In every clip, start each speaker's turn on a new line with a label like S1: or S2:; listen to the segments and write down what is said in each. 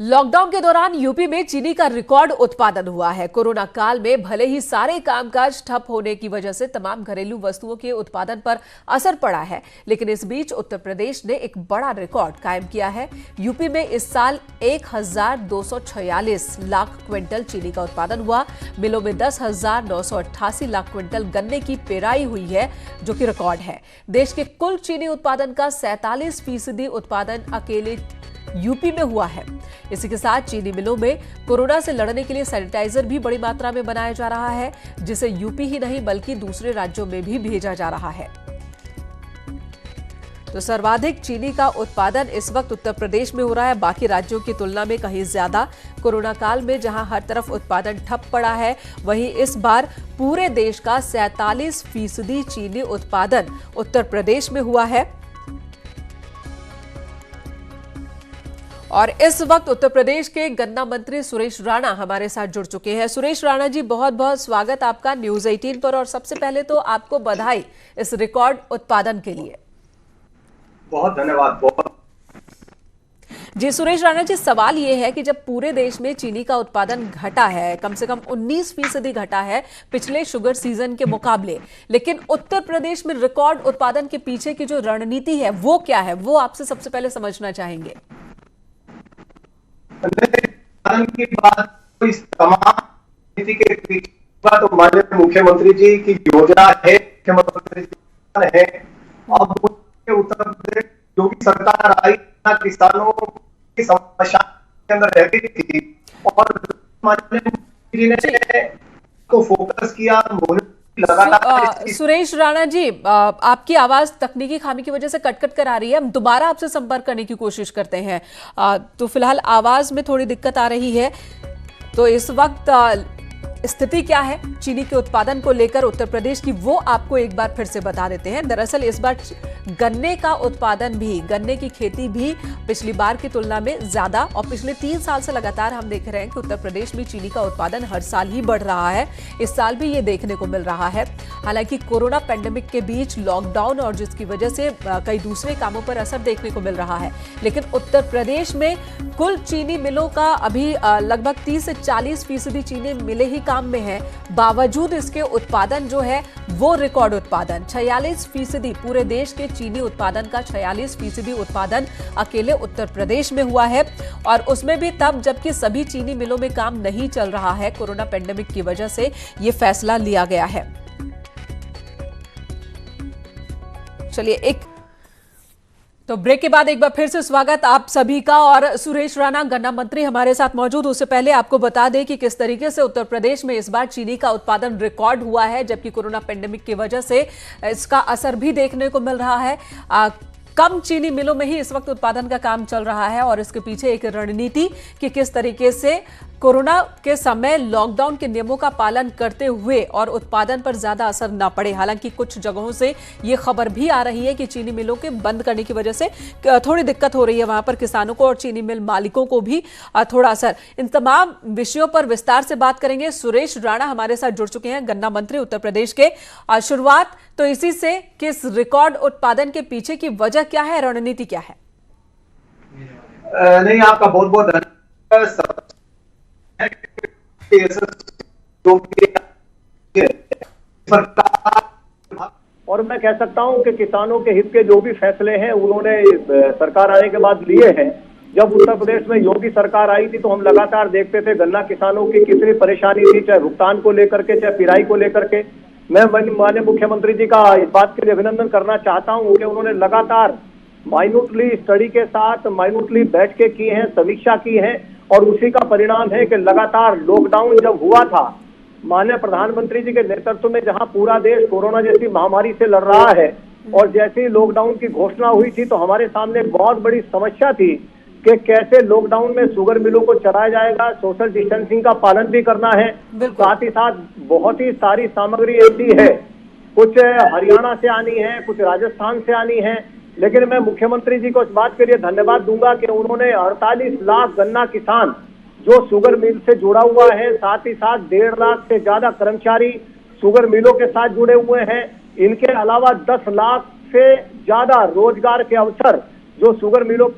S1: Lockdown के दौरान UP में चीनी का रिकॉर्ड उत्पादन हुआ है। कोरोना काल में भले ही सारे कामकाज ठप होने की वजह से तमाम घरेलू वस्तुओं के उत्पादन पर असर पड़ा है, लेकिन इस बीच उत्तर प्रदेश ने एक बड़ा रिकॉर्ड कायम किया है। यूपी में इस साल 1246 लाख क्विंटल चीनी का उत्पादन हुआ। मिलों में 10,988 लाख क्विंटल गन्ने की पेराई हुई है, जो कि रिकॉर्ड है। देश के कुल चीनी उत्पादन का 47% उत्पादन अकेले यूपी में हुआ है। इसी के साथ चीनी मिलों में कोरोना से लड़ने के लिए सैनिटाइजर भी बड़ी मात्रा में बनाया जा रहा है, जिसे यूपी ही नहीं बल्कि दूसरे राज्यों में भी भेजा जा रहा है। तो सर्वाधिक चीनी का उत्पादन इस वक्त उत्तर प्रदेश में हो रहा है, बाकी राज्यों की तुलना में कहीं ज्यादा। कोरोना काल में जहां हर तरफ उत्पादन ठप पड़ा है, वहीं इस बार पूरे देश का 47% चीनी उत्पादन उत्तर प्रदेश में हुआ है। और इस वक्त उत्तर प्रदेश के गन्ना मंत्री सुरेश राणा हमारे साथ जुड़ चुके हैं। सुरेश राणा जी, बहुत बहुत स्वागत आपका न्यूज 18 पर। और सबसे पहले तो आपको बधाई इस रिकॉर्ड उत्पादन के लिए।
S2: बहुत धन्यवाद।
S1: जी सुरेश राणा जी, सवाल ये है कि जब पूरे देश में चीनी का उत्पादन घटा है, कम से कम 19% घटा है पिछले शुगर सीजन के मुकाबले, लेकिन उत्तर प्रदेश में रिकॉर्ड उत्पादन के पीछे की जो रणनीति है वो क्या है, वो आपसे सबसे पहले समझना चाहेंगे।
S2: की बात तो इस तमाम नीति के पीछे तो माननीय मुख्यमंत्री जी की योजना है, मुख्यमंत्री जी है। अब उत्तर प्रदेश योगी सरकार आई, किसानों की समस्या के अंदर रहती थी और माननीय मुख्यमंत्री जी ने को फोकस किया।
S1: सुरेश राणा जी, आपकी आवाज तकनीकी खामी की वजह से कट कर आ रही है। हम दोबारा आपसे संपर्क करने की कोशिश करते हैं। तो फिलहाल आवाज में थोड़ी दिक्कत आ रही है। तो इस वक्त स्थिति क्या है चीनी के उत्पादन को लेकर उत्तर प्रदेश की, वो आपको एक बार फिर से बता देते हैं। दरअसल इस बार गन्ने का उत्पादन भी, गन्ने की खेती भी पिछली बार की तुलना में ज्यादा, और पिछले 3 साल से लगातार हम देख रहे हैं कि उत्तर प्रदेश में चीनी का उत्पादन हर साल ही बढ़ रहा है। इस साल भी ये देखने को मिल रहा है। हालांकि कोरोना पैंडेमिक के बीच लॉकडाउन और जिसकी वजह से कई दूसरे कामों पर असर देखने को मिल रहा है, लेकिन उत्तर प्रदेश में कुल चीनी मिलों का अभी लगभग 30 से 40% चीनी मिले ही काम में है। बावजूद इसके उत्पादन जो है वो रिकॉर्ड उत्पादन 46%, पूरे देश के चीनी उत्पादन का 46% उत्पादन अकेले उत्तर प्रदेश में हुआ है। और उसमें भी तब जबकि सभी चीनी मिलों में काम नहीं चल रहा है। कोरोना पैंडेमिक की वजह से यह फैसला लिया गया है। चलिए तो ब्रेक के बाद एक बार फिर से स्वागत आप सभी का। और सुरेश राणा गन्ना मंत्री हमारे साथ मौजूद। उससे पहले आपको बता दें कि किस तरीके से उत्तर प्रदेश में इस बार चीनी का उत्पादन रिकॉर्ड हुआ है, जबकि कोरोना पैंडेमिक की वजह से इसका असर भी देखने को मिल रहा है। कम चीनी मिलों में ही इस वक्त उत्पादन का काम चल रहा है और इसके पीछे एक रणनीति कि किस तरीके से कोरोना के समय लॉकडाउन के नियमों का पालन करते हुए और उत्पादन पर ज्यादा असर न पड़े। हालांकि कुछ जगहों से ये खबर भी आ रही है कि चीनी मिलों के बंद करने की वजह से थोड़ी दिक्कत हो रही है, वहां पर किसानों को और चीनी मिल मालिकों को भी थोड़ा असर। इन तमाम विषयों पर विस्तार से बात करेंगे। सुरेश राणा हमारे साथ जुड़ चुके हैं, गन्ना मंत्री उत्तर प्रदेश के। शुरुआत तो इसी से कि इस रिकॉर्ड उत्पादन के पीछे की वजह क्या है, रणनीति क्या है?
S2: नहीं, आपका बहुत बहुत धन्यवाद। और मैं कह सकता हूं कि किसानों के हित के जो भी फैसले हैं उन्होंने सरकार आने के बाद लिए हैं। जब उत्तर प्रदेश में योगी सरकार आई थी तो हम लगातार देखते थे गन्ना किसानों की कितनी परेशानी थी, चाहे भुगतान को लेकर के, चाहे पिराई को लेकर के। मैं माननीय मुख्यमंत्री जी का इस बात के लिए अभिनंदन करना चाहता हूं कि उन्होंने लगातार माइन्यूटली स्टडी के साथ माइन्यूटली बैठ के की है, समीक्षा की है, और उसी का परिणाम है कि लगातार लॉकडाउन जब हुआ था, माननीय प्रधानमंत्री जी के नेतृत्व में जहां पूरा देश कोरोना जैसी महामारी से लड़ रहा है, और जैसे ही लॉकडाउन की घोषणा हुई थी तो हमारे सामने एक बहुत बड़ी समस्या थी कि कैसे लॉकडाउन में शुगर मिलों को चलाया जाएगा, सोशल डिस्टेंसिंग का पालन भी करना है। साथ ही साथ बहुत ही सारी सामग्री ऐसी है, कुछ हरियाणा से आनी है, कुछ राजस्थान से आनी है, लेकिन मैं मुख्यमंत्री जी को इस बात के लिए धन्यवाद दूंगा कि उन्होंने 48 लाख गन्ना किसान जो शुगर मिल से जुड़ा हुआ है, साथ ही साथ 1.5 लाख से ज्यादा कर्मचारी शुगर मिलों के साथ जुड़े हुए हैं। इनके अलावा 10 लाख से ज्यादा रोजगार के अवसर जो शुगर मिलों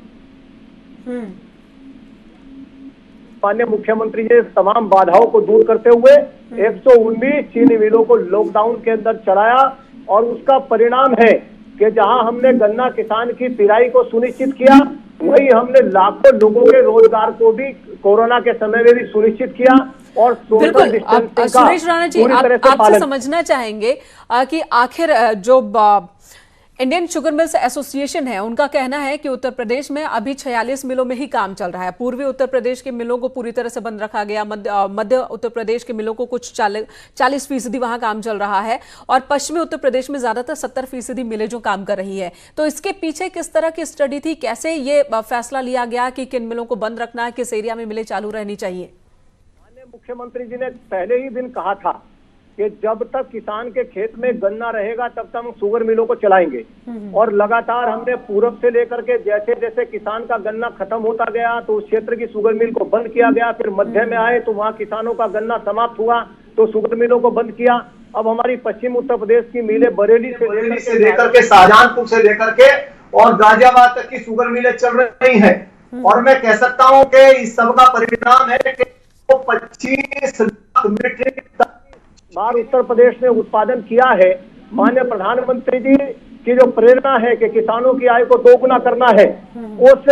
S2: माननीय मुख्यमंत्री जी तमाम बाधाओं को दूर करते हुए 119 चीनी मिलों को लॉकडाउन के अंदर चलाया और उसका परिणाम है कि जहां हमने गन्ना किसान की पिराई को सुनिश्चित किया, वही हमने लाखों लोगों के रोजगार को भी कोरोना के समय में भी सुनिश्चित किया और सोशल डिस्टेंसिंग का
S1: सुरेश राणा जी, आपसे समझना चाहेंगे कि आखिर जो इंडियन शुगर मिल्स एसोसिएशन है, उनका कहना है कि उत्तर प्रदेश में अभी 46 मिलों में ही काम चल रहा है। पूर्वी उत्तर प्रदेश के मिलों को पूरी तरह से बंद रखा गया, मध्य उत्तर प्रदेश के मिलों को कुछ 40% वहां काम चल रहा है और पश्चिमी उत्तर प्रदेश में ज्यादातर 70% मिलें जो काम कर रही है। तो इसके पीछे किस तरह की स्टडी थी, कैसे ये फैसला लिया गया कि किन मिलों को बंद रखना है, किस एरिया में मिलें चालू रहनी चाहिए?
S2: माननीय मुख्यमंत्री जी ने पहले ही दिन कहा था कि जब तक किसान के खेत में गन्ना रहेगा तब तक हम शुगर मिलों को चलाएंगे और लगातार हमने पूरब से लेकर के जैसे जैसे किसान का गन्ना खत्म होता गया तो उस क्षेत्र की शुगर मिल को बंद किया गया। फिर मध्य में आए तो वहां किसानों का गन्ना समाप्त हुआ तो शुगर मिलों को बंद किया। अब हमारी पश्चिम उत्तर प्रदेश की मिलें बरेली से लेकर के शाहजहांपुर से लेकर के और गाजियाबाद तक की शुगर मिलें चल रही है और मैं कह सकता हूँ कि इस सब का परिणाम है कि 25 लाख मीट्रिक टन बार उत्तर प्रदेश ने उत्पादन किया है। माननीय प्रधानमंत्री जी की जो प्रेरणा है कि किसानों की आय को दोगुना करना है, उस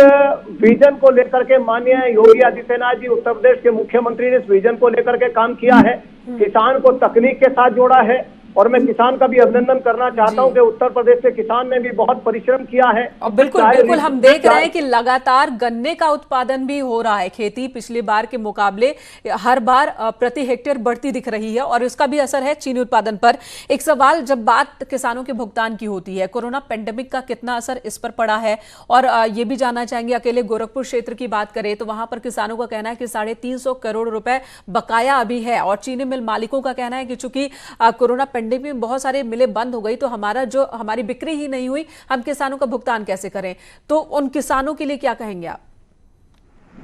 S2: विजन को लेकर के माननीय योगी आदित्यनाथ जी उत्तर प्रदेश के मुख्यमंत्री ने इस विजन को लेकर के काम किया है। किसान को तकनीक के साथ जोड़ा है और मैं किसान का भी अभिनंदन करना चाहता हूं कि उत्तर प्रदेश के किसान ने भी बहुत परिश्रम किया है।
S1: और बिल्कुल हम देख रहे हैं कि लगातार गन्ने का उत्पादन भी हो रहा है। खेती पिछली बार के मुकाबले हर बार प्रति हेक्टेयर बढ़ती दिख रही है और इसका भी असर है चीनी उत्पादन पर। एक सवाल, जब बात किसानों के भुगतान की होती है, कोरोना पेंडेमिक का कितना असर इस पर पड़ा है? और ये भी जानना चाहेंगे, अकेले गोरखपुर क्षेत्र की बात करें तो वहां पर किसानों का कहना है कि 350 करोड़ रुपए बकाया अभी है और चीनी मिल मालिकों का कहना है कि चूंकि कोरोना में बहुत सारे मिलें बंद हो गई तो हमारी बिक्री ही नहीं हुई, हम किसानों का भुगतान कैसे करें? तो उन किसानों के लिए क्या कहेंगे आप?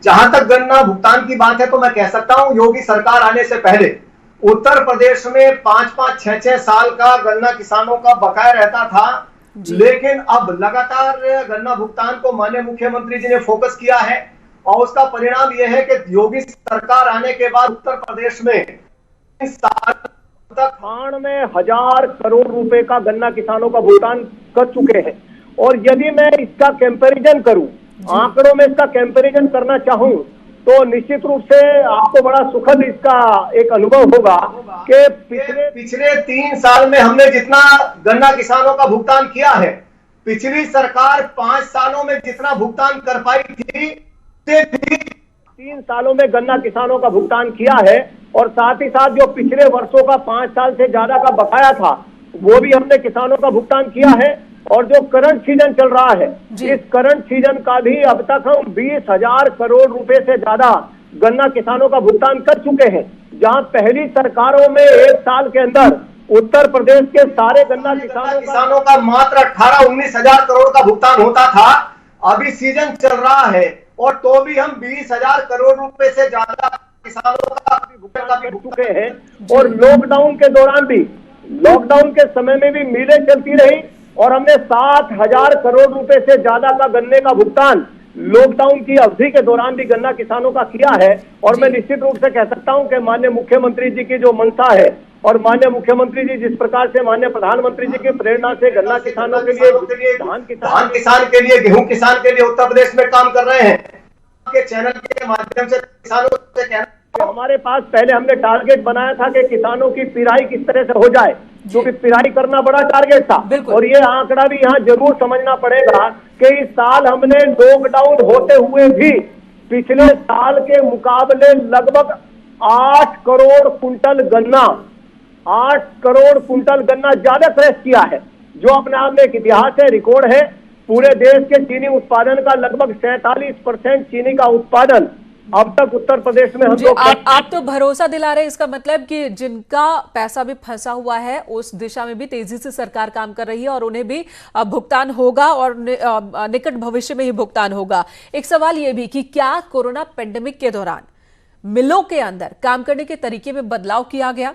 S3: जहां तक गन्ना भुगतान की बात है तो मैं कह सकता हूं योगी सरकार आने से पहले उत्तर प्रदेश में 5-5, 6-6 साल का गन्ना किसानों का बकाया रहता था, लेकिन अब लगातार गन्ना भुगतान को माननीय मुख्यमंत्री जी ने फोकस किया है और उसका परिणाम यह है कि योगी सरकार आने के बाद उत्तर प्रदेश में
S2: 98,000 करोड़ रुपए का गन्ना किसानों का भुगतान कर चुके हैं। और यदि मैं इसका कंपैरिजन करूं, आंकड़ों में इसका कंपैरिजन करना चाहूं तो निश्चित रूप से आपको बड़ा सुखद इसका एक अनुभव होगा कि
S3: पिछले 3 साल में हमने जितना गन्ना किसानों का भुगतान किया है, पिछली सरकार 5 सालों में जितना भुगतान कर पाई थी
S2: 3 सालों में गन्ना किसानों का भुगतान किया है और साथ ही साथ जो पिछले वर्षों का 5 साल से ज्यादा का बकाया था वो भी हमने किसानों का भुगतान किया है। और जो करंट सीजन चल रहा है, इस करंट सीजन का भी अब तक हम 20,000 करोड़ रुपए से ज्यादा गन्ना किसानों का भुगतान कर चुके हैं। जहां पहली सरकारों में 1 साल के अंदर उत्तर प्रदेश के सारे गन्ना
S3: किसानों का मात्र 18-19 हजार करोड़ का भुगतान होता था। अभी सीजन चल रहा है और तो भी हम 20,000 करोड़ रुपए से ज्यादा किसानों का भुगतान कर चुके हैं।
S2: और लॉकडाउन के दौरान भी, लॉकडाउन के समय में भी मिलें चलती रही और हमने 7,000 करोड़ रुपए से ज्यादा का गन्ने का भुगतान लॉकडाउन की अवधि के दौरान भी गन्ना किसानों का किया है। और मैं निश्चित रूप से कह सकता हूं कि माननीय मुख्यमंत्री जी की जो मंशा है और माननीय मुख्यमंत्री जी जिस प्रकार से माननीय प्रधानमंत्री जी की प्रेरणा से गन्ना किसानों के लिए,
S3: धान किसान के लिए, गेहूं किसान के लिए उत्तर प्रदेश में काम कर रहे हैं। के चैनल के माध्यम से किसानों से कहना,
S2: हमारे पास पहले हमने टारगेट बनाया था कि किसानों की पिराई किस तरह से हो जाए, क्योंकि पिराई करना बड़ा टारगेट था। और ये आंकड़ा भी यहाँ जरूर समझना पड़ेगा कि इस साल हमने लॉकडाउन होते हुए भी पिछले साल के मुकाबले लगभग 8 करोड़ कुंटल गन्ना, 8 करोड़ कुंटल गन्ना ज्यादा क्रश किया है, जो अपने आप में एक इतिहास है, रिकॉर्ड है। पूरे देश के चीनी उत्पादन का लगभग 47% चीनी का उत्पादन अब तक उत्तर प्रदेश में हम लोग।
S1: आप तो भरोसा दिला रहे हैं, इसका मतलब कि जिनका पैसा भी फंसा हुआ है उस दिशा में भी तेजी से सरकार काम कर रही है और उन्हें भी भुगतान होगा और निकट भविष्य में ही भुगतान होगा। एक सवाल यह भी कि क्या कोरोना पेंडेमिक के दौरान मिलों के अंदर काम करने के तरीके में बदलाव किया गया?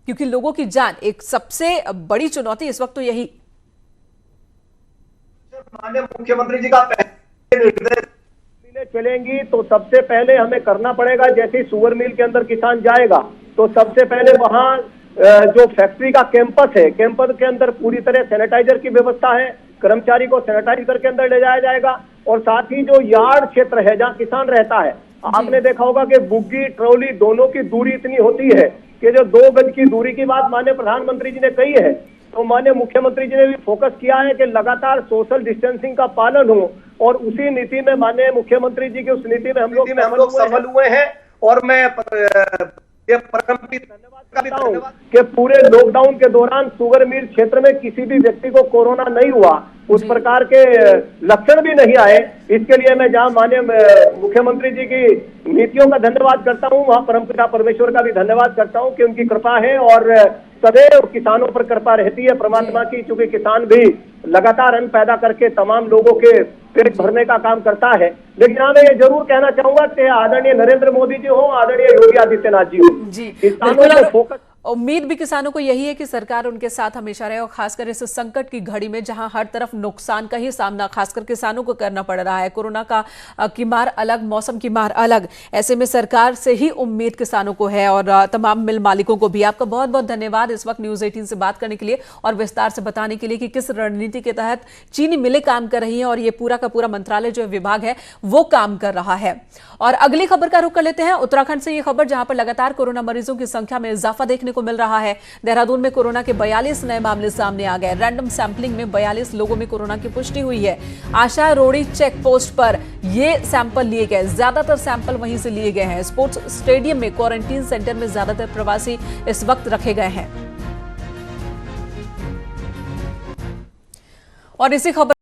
S1: क्योंकि लोगों की जान एक सबसे बड़ी चुनौती इस वक्त तो यही।
S3: माननीय मुख्यमंत्री जी का पहले निर्देश
S2: चलेंगी तो सबसे पहले हमें करना पड़ेगा, जैसे शुगर मिल के अंदर किसान जाएगा तो सबसे पहले वहाँ जो फैक्ट्री का कैंपस है, कैंपस के अंदर पूरी तरह सैनिटाइजर की व्यवस्था है, कर्मचारी को सैनिटाइज करके अंदर ले जाया जाएगा। और साथ ही जो यार्ड क्षेत्र है जहाँ किसान रहता है, आपने देखा होगा कि बुग्गी ट्रॉली दोनों की दूरी इतनी होती है कि जो 2 गज की दूरी की बात माननीय प्रधानमंत्री जी ने कही है, तो माननीय मुख्यमंत्री जी ने भी फोकस किया है कि लगातार सोशल डिस्टेंसिंग का पालन हो, और उसी नीति में माननीय मुख्यमंत्री जी की उस नीति में हम लोग सफल हुए हैं। और मैं ये परमपित धन्यवाद करता हूँ कि पूरे लॉकडाउन के दौरान शुगर मिल क्षेत्र में किसी भी व्यक्ति को कोरोना नहीं हुआ, उस प्रकार के लक्षण भी नहीं आए। इसके लिए मैं जहाँ माननीय मुख्यमंत्री जी की नीतियों का धन्यवाद करता हूँ, वहाँ परमपिता परमेश्वर का भी धन्यवाद करता हूँ कि उनकी कृपा है और सदैव किसानों पर कृपा रहती है परमात्मा की, चूंकि किसान भी लगातार अन्न पैदा करके तमाम लोगों के पेट भरने का काम करता है। लेकिन हाँ, मैं ये जरूर कहना चाहूंगा कि आदरणीय नरेंद्र मोदी जी हो, आदरणीय योगी आदित्यनाथ जी हो,
S1: जी,
S2: किसानों पे फोकस।
S1: उम्मीद भी किसानों को यही है कि सरकार उनके साथ हमेशा रहे, और खासकर इस संकट की घड़ी में जहां हर तरफ नुकसान का ही सामना खासकर किसानों को करना पड़ रहा है। कोरोना की मार अलग, मौसम की मार अलग, ऐसे में सरकार से ही उम्मीद किसानों को है और तमाम मिल मालिकों को भी। आपका बहुत बहुत धन्यवाद इस वक्त न्यूज 18 से बात करने के लिए और विस्तार से बताने के लिए कि किस रणनीति के तहत चीनी मिलें काम कर रही हैं और ये पूरा का पूरा मंत्रालय जो विभाग है वो काम कर रहा है। और अगली खबर का रुख कर लेते हैं उत्तराखंड से। ये खबर जहां पर लगातार कोरोना मरीजों की संख्या में इजाफा देखने को मिल रहा है। देहरादून में कोरोना के 42 नए मामले सामने आ गए। रैंडम सैंपलिंग में 42 लोगों में कोरोना की पुष्टि हुई है। आशा रोड़ी चेक पोस्ट पर ये सैंपल लिए गए, ज्यादातर सैंपल वहीं से लिए गए हैं। स्पोर्ट्स स्टेडियम में क्वारंटीन सेंटर में ज्यादातर प्रवासी इस वक्त रखे गए हैं। और इसी खबर